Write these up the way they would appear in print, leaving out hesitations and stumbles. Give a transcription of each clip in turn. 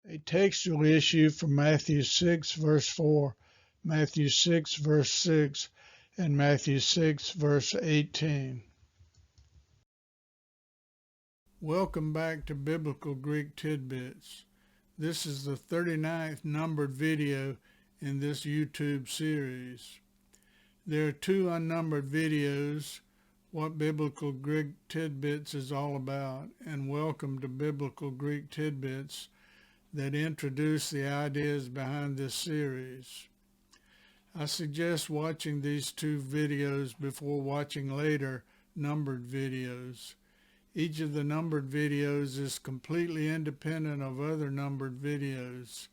A textual issue from Matthew 6 verse 4, Matthew 6 verse 6, and Matthew 6 verse 18. Welcome back to Biblical Greek Tidbits. This is the 39th numbered video in this YouTube series. There are two unnumbered videos, What Biblical Greek Tidbits is All About, and Welcome to Biblical Greek Tidbits, that introduce the ideas behind this series. I suggest watching these two videos before watching later numbered videos. Each of the numbered videos is completely independent of other numbered videos.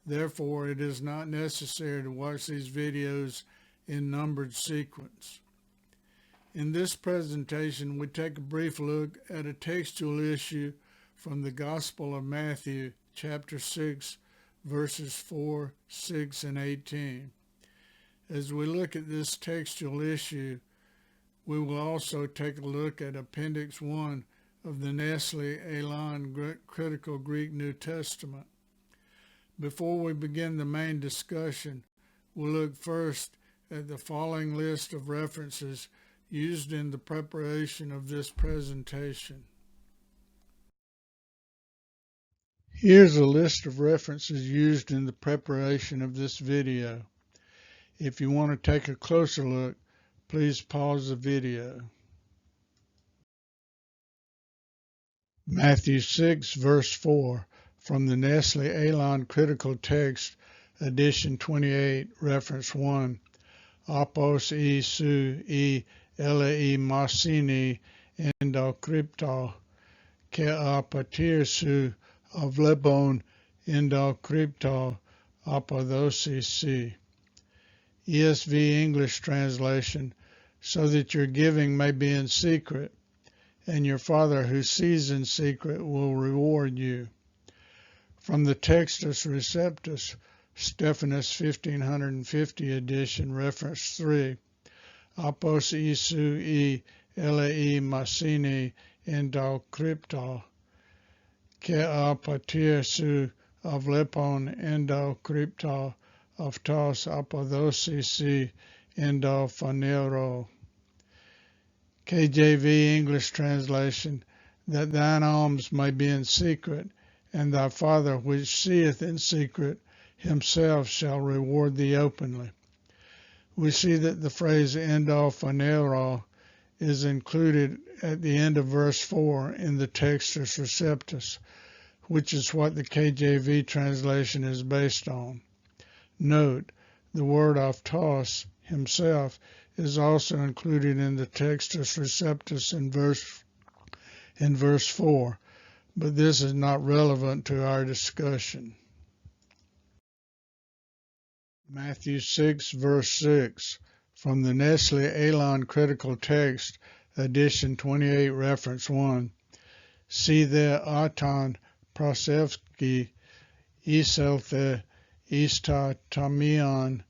Therefore, it is not necessary to watch these videos in numbered sequence. In this presentation, we take a brief look at a textual issue from the Gospel of Matthew, chapter 6, verses 4, 6, and 18. As we look at this textual issue, we will also take a look at Appendix 1 of the Nestle-Aland Critical Greek New Testament. Before we begin the main discussion, we'll look first at the following list of references used in the preparation of this presentation. Here's a list of references used in the preparation of this video. If you want to take a closer look, please pause the video. Matthew 6, verse 4, from the Nestle-Aland Critical Text, edition 28, reference 1. Apos e su e elei masini endokrypto ke apatir su avlebon endokrypto apodosis. ESV English translation, so that your giving may be in secret, and your Father who sees in secret will reward you. From the Textus Receptus, Stephanus 1550 edition, reference 3. Apos isu e elei masini endokrypto ke apatir su avlepon endokrypto aftos apodosis endophanero. KJV English translation, that thine alms may be in secret, and thy Father which seeth in secret himself shall reward thee openly. We see that the phrase endophanero is included at the end of verse 4 in the Textus Receptus, which is what the KJV translation is based on. Note, the word aftos, himself, is also included in the Textus Receptus in verse 4, but this is not relevant to our discussion. Matthew 6, verse 6, from the Nestle-Aland Critical Text, edition 28, reference 1. See there Atan Prosevsky Iselthe Ista Tamian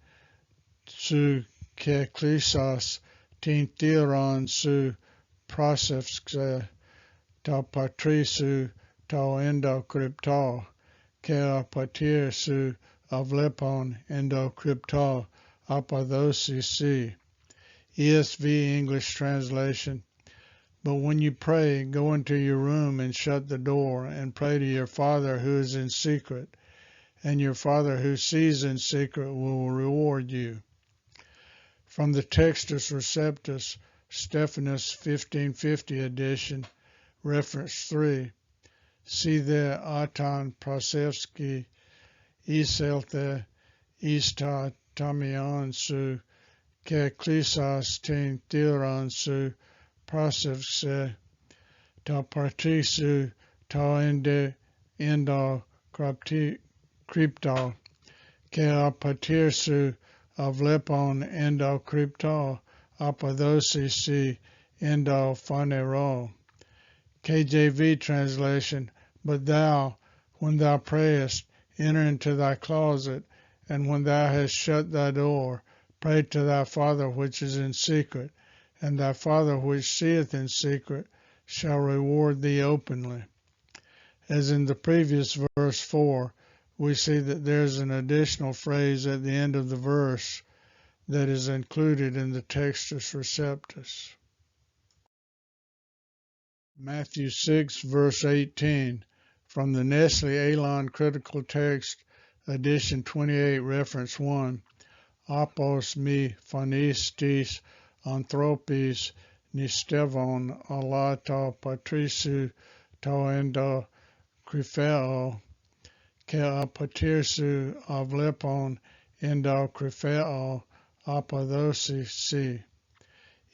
su Keklisas Tintiron su Prosevske ta Patrisu ta Endokrypto ke apatir su avlepon endokrypto apodosis. ESV English translation, but when you pray, go into your room and shut the door and pray to your Father who is in secret, and your Father who sees in secret will reward you. From the Textus Receptus, Stephanus 1550 edition, reference 3. See there Atan Prosevsky Iselthe Ista Tamian su Keklisas tin Tiran su Prosevse ta Patrisu ta Endo Crypto ke apatir su avlepon endokrypto apodosis endophanero. KJV translation, but thou, when thou prayest, enter into thy closet, and when thou hast shut thy door, pray to thy Father which is in secret, and thy Father which seeth in secret shall reward thee openly. As in the previous verse 4, we see that there's an additional phrase at the end of the verse that is included in the textus receptus. Matthew 6, verse 18, from the Nestle-Aland Critical Text, edition 28, reference 1, apos me phanistis anthropis nistevon ala ta patrisu ta endo krypheo ke apatirsu avlepon endo krypheo apadosi.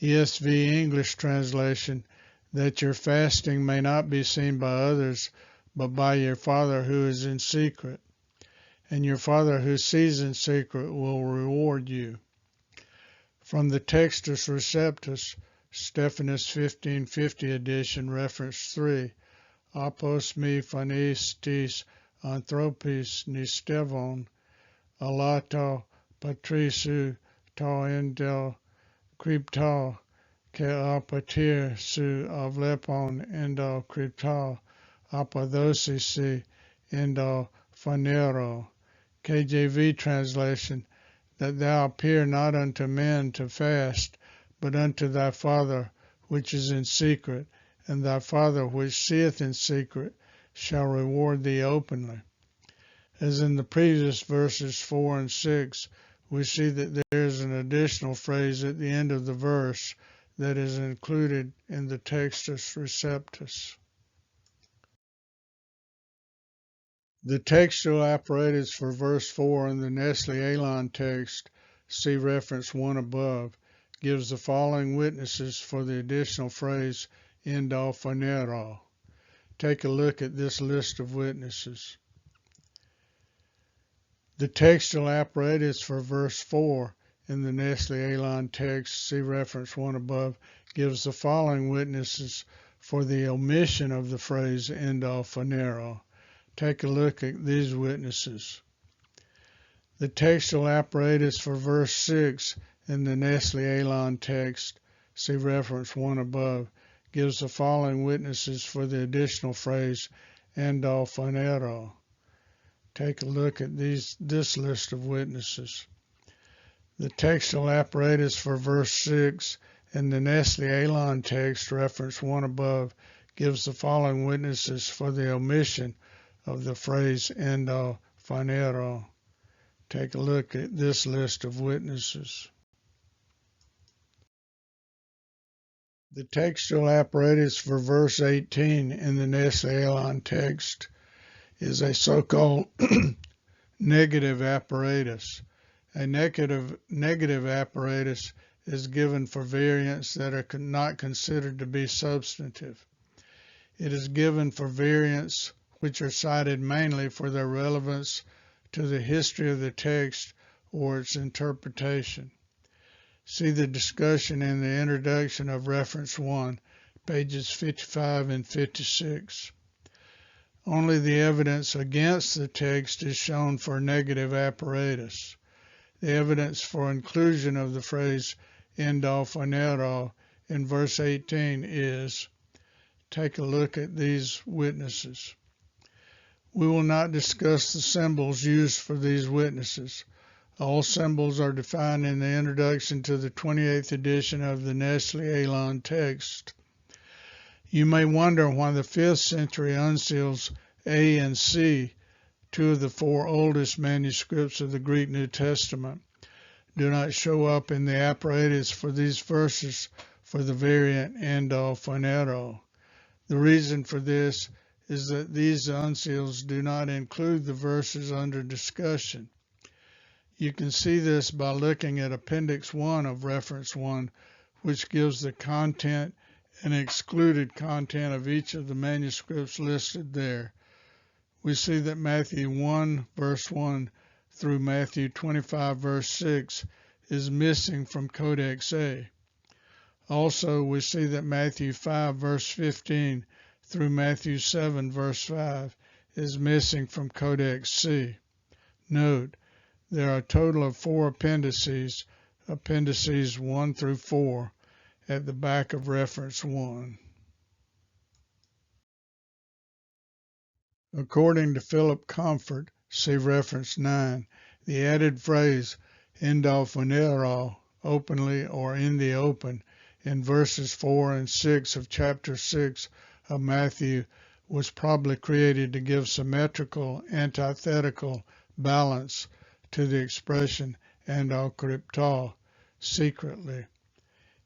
ESV English translation, that your fasting may not be seen by others, but by your Father who is in secret. And your Father who sees in secret will reward you. From the Textus Receptus, Stephanus 1550 edition, reference 3, apos me phanistis anthropis nistevon, alato patrisu ta endel krypta, ke apatir su avlepon endo krypta, apadosisi endo phanero. KJV translation, that thou appear not unto men to fast, but unto thy Father which is in secret, and thy Father which seeth in secret shall reward thee openly. As in the previous verses 4 and 6, we see that there is an additional phrase at the end of the verse that is included in the textus receptus. The textual apparatus for verse 4 in the Nestle-Aland text, see reference 1 above, gives the following witnesses for the additional phrase endo phanero. Take a look at this list of witnesses. The textual apparatus for verse 4 in the Nestle-Aland text, see reference 1 above, gives the following witnesses for the omission of the phrase endo phanero. Take a look at these witnesses. The textual apparatus for verse 6 in the Nestle-Aland text, see reference 1 above, gives the following witnesses for the additional phrase endo phanero. Take a look at this list of witnesses. The textual apparatus for verse 6 in the Nestle-Aland text, reference 1 above, gives the following witnesses for the omission of the phrase endo phanero. Take a look at this list of witnesses. The textual apparatus for verse 18 in the Nestle-Aland text is a so-called negative apparatus. A negative apparatus is given for variants that are not considered to be substantive. It is given for variants which are cited mainly for their relevance to the history of the text or its interpretation. See the discussion in the introduction of reference 1, pages 55 and 56. Only the evidence against the text is shown for negative apparatus. The evidence for inclusion of the phrase endo phanero in verse 18 is, take a look at these witnesses. We will not discuss the symbols used for these witnesses. All symbols are defined in the introduction to the 28th edition of the Nestle-Aland text. You may wonder why the 5th century uncials A and C, two of the 4 oldest manuscripts of the Greek New Testament, do not show up in the apparatus for these verses for the variant endo phanero. The reason for this is that these uncials do not include the verses under discussion. You can see this by looking at Appendix 1 of Reference 1, which gives the content and excluded content of each of the manuscripts listed there. We see that Matthew 1, verse 1 through Matthew 25, verse 6 is missing from Codex A. Also, we see that Matthew 5, verse 15 through Matthew 7, verse 5 is missing from Codex C. Note, there are a total of 4 appendices, appendices 1 through 4, at the back of reference 1. According to Philip Comfort, see reference 9, the added phrase endo funero, openly or in the open, in verses 4 and 6 of chapter 6 of Matthew was probably created to give symmetrical, antithetical balance to the expression endo crypto, secretly.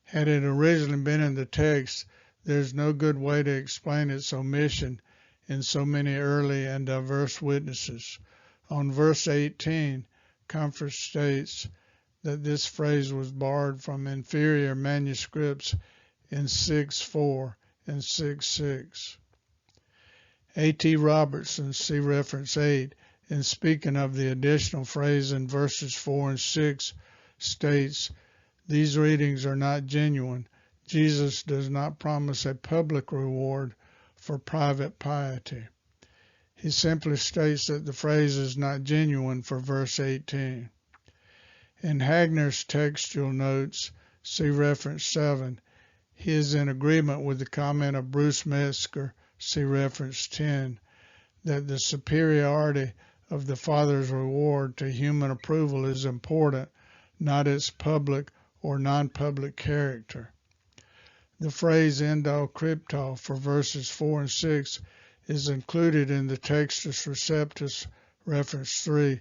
Had it originally been in the text, there's no good way to explain its omission in so many early and diverse witnesses. On verse 18, Comfort states that this phrase was borrowed from inferior manuscripts in 6:4 and 6:6. A.T. Robertson, see reference 8, in speaking of the additional phrase in verses 4 and 6, states, these readings are not genuine. Jesus does not promise a public reward for private piety. He simply states that the phrase is not genuine for verse 18. In Hagner's textual notes, see reference 7, he is in agreement with the comment of Bruce Metzger, see reference 10, that the superiority of the Father's reward to human approval is important, not its public or non-public character. The phrase endo crypto for verses 4 and 6 is included in the Textus Receptus reference 3,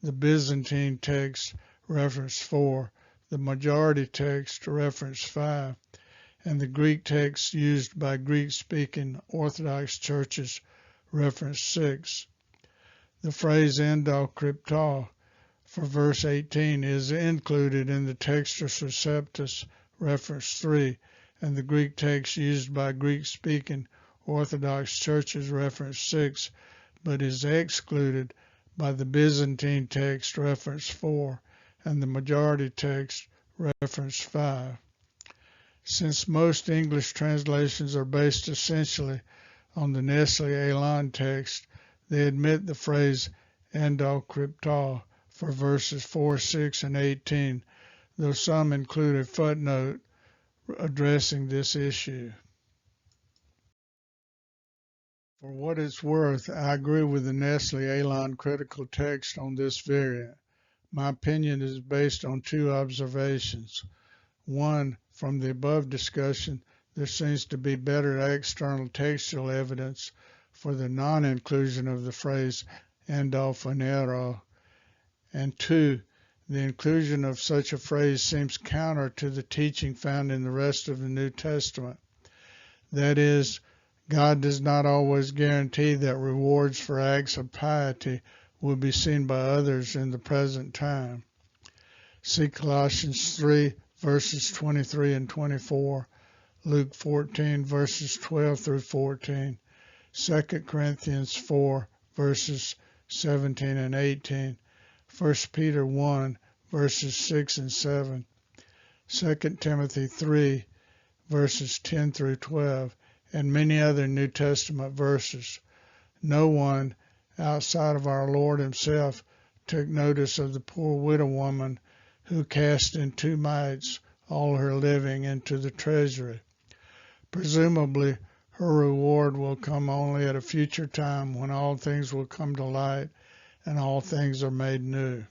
the Byzantine text reference 4, the majority text reference 5, and the Greek text used by Greek-speaking Orthodox churches reference 6. The phrase endo crypto for verse 18 is included in the Textus Receptus reference 3 and the Greek text used by Greek-speaking Orthodox churches reference 6, but is excluded by the Byzantine text reference 4 and the majority text reference 5. Since most English translations are based essentially on the Nestle-Aland text, they admit the phrase endo crypto for verses 4, 6, and 18, though some include a footnote addressing this issue. For what it's worth, I agree with the Nestle-Aland critical text on this variant. My opinion is based on two observations. One, from the above discussion, there seems to be better external textual evidence for the non-inclusion of the phrase endo funero. And two, the inclusion of such a phrase seems counter to the teaching found in the rest of the New Testament. That is, God does not always guarantee that rewards for acts of piety will be seen by others in the present time. See Colossians 3, verses 23 and 24, Luke 14, verses 12 through 14, 2 Corinthians 4, verses 17 and 18, 1 Peter 1, verses 6 and 7, 2 Timothy 3, verses 10 through 12, and many other New Testament verses. No one outside of our Lord himself took notice of the poor widow woman who cast in 2 mites all her living into the treasury. Presumably, her reward will come only at a future time when all things will come to light and all things are made new.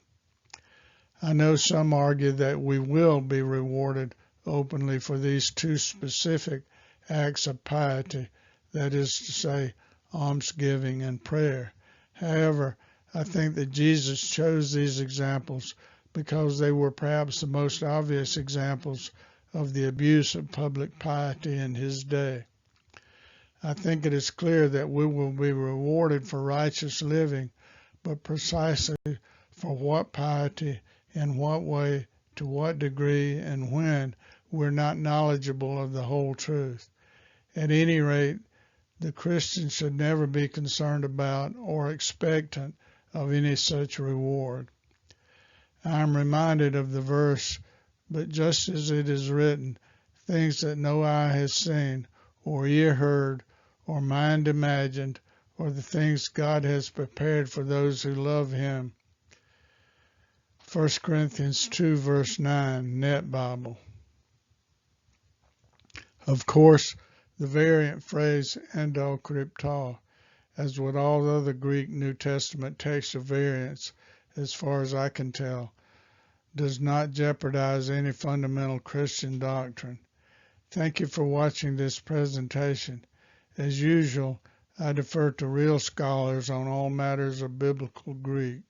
I know some argue that we will be rewarded openly for these 2 specific acts of piety, that is to say, almsgiving and prayer. However, I think that Jesus chose these examples because they were perhaps the most obvious examples of the abuse of public piety in his day. I think it is clear that we will be rewarded for righteous living, but precisely for what piety, in what way, to what degree, and when, we're not knowledgeable of the whole truth. At any rate, the Christian should never be concerned about or expectant of any such reward. I am reminded of the verse, but just as it is written, things that no eye has seen, or ear heard, or mind imagined, or the things God has prepared for those who love him. 1 Corinthians 2, verse 9, Net Bible. Of course, the variant phrase endo crypto as with all other Greek New Testament textual variants, as far as I can tell, does not jeopardize any fundamental Christian doctrine. Thank you for watching this presentation. As usual, I defer to real scholars on all matters of biblical Greek.